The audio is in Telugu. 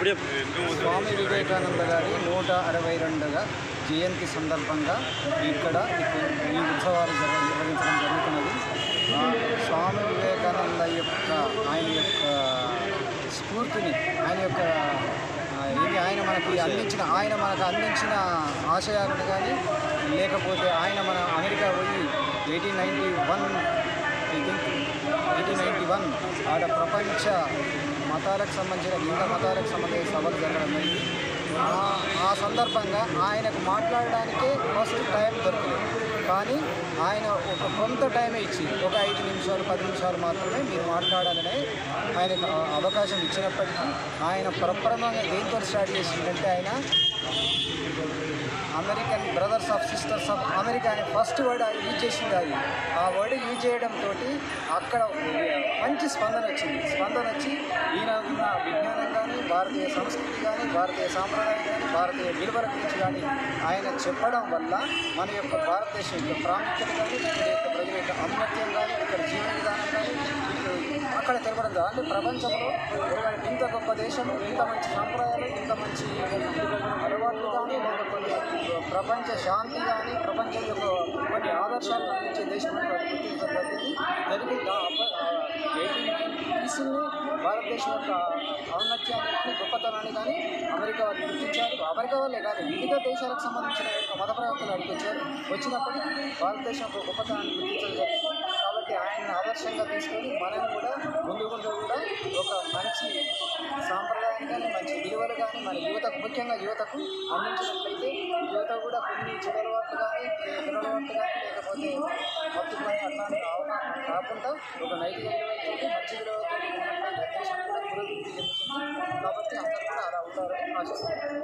స్వామి వివేకానంద గారి 162వ జయంతి సందర్భంగా ఇక్కడ ఈ ఉత్సవాలు నిర్వహించడం జరుగుతున్నది. స్వామి వివేకానంద ఆయన యొక్క స్ఫూర్తిని ఆయన మనకు అందించిన ఆశయాలను కానీ, లేకపోతే ఆయన మన అమెరికా పోయి 1891 ఆడ ప్రపంచ మతాలకు సంబంధించిన లింగ మతాలకు సంబంధించిన సభలు జరగడం జరిగింది. ఆ సందర్భంగా ఆయనకు మాట్లాడడానికే ఫస్ట్ టైం దొరకలేదు. కానీ ఆయన కొంత టైమే ఇచ్చి ఒక 5 నిమిషాలు 10 నిమిషాలు మాత్రమే మీరు మాట్లాడాలని ఆయనకు అవకాశం ఇచ్చినప్పటికీ ఆయన ప్రప్రథమంగా దేంతో స్టార్ట్ చేసిందంటే ఆయన American brothers of sisters of America అనే ఫస్ట్ వర్డ్ యూజ్ చేసింది. ఆ వర్డ్ యూజ్ చేయడంతో అక్కడ మంచి స్పందన వచ్చి ఈయన ఉన్న విజ్ఞానం కానీ, భారతీయ సంస్కృతి కానీ, భారతీయ సాంప్రదాయం కానీ, భారతీయ విలువల గురించి కానీ ఆయన చెప్పడం వల్ల మన యొక్క భారతదేశం యొక్క ప్రాముఖ్యత కానీ, ఇక్కడ యొక్క ప్రజల యొక్క ఔన్నత్యం కానీ, ఇక్కడ జీవన విధానం కానీ అక్కడ తెలపడం కదా. అంటే ప్రపంచంలో ఇంత గొప్ప దేశం, ఇంత మంచి సాంప్రదాయాలు, ఇంత మంచి అలవాట్లు కానీ, లేకపోతే ప్రపంచ శాంతి కానీ, ప్రపంచం యొక్క కొన్ని ఆదర్శాలను అందించే దేశం గుర్తించడం జరిగింది. భారతదేశం యొక్క ఔన్నత్యాన్ని కానీ, గొప్పతనాన్ని కానీ అమెరికా వాళ్ళు గుర్తించారు. అమెరికా వాళ్ళే కాదు, వివిధ దేశాలకు సంబంధించిన యొక్క మత ప్రవర్తనలు అడిగొచ్చారు. వచ్చినప్పటికీ భారతదేశం యొక్క గొప్పతనాన్ని గుర్తించడం జరిగింది. కాబట్టి ఆయన్ని ఆదర్శంగా తీసుకొని మనం కూడా ముందు కూడా ఒక మంచి సాంప్రదాయం కానీ, మంచి విలువలు కానీ మన యువతకు, ముఖ్యంగా యువతకు అందించినట్లయితే యువత కూడా కొన్ని చెడలవాట్లు కానీ, లేకపోతే మత్తు కానీ అట్లాంటి కాకుండా ఒక నైతిక విలువలతో మంచి విలువలతో ఉన్నట్లయితే దేశం కూడా పురోభివృద్ధి చెందుతుంది. కాబట్టి అందరూ కూడా అలా ఉండాలని ఆశిస్తున్నాను.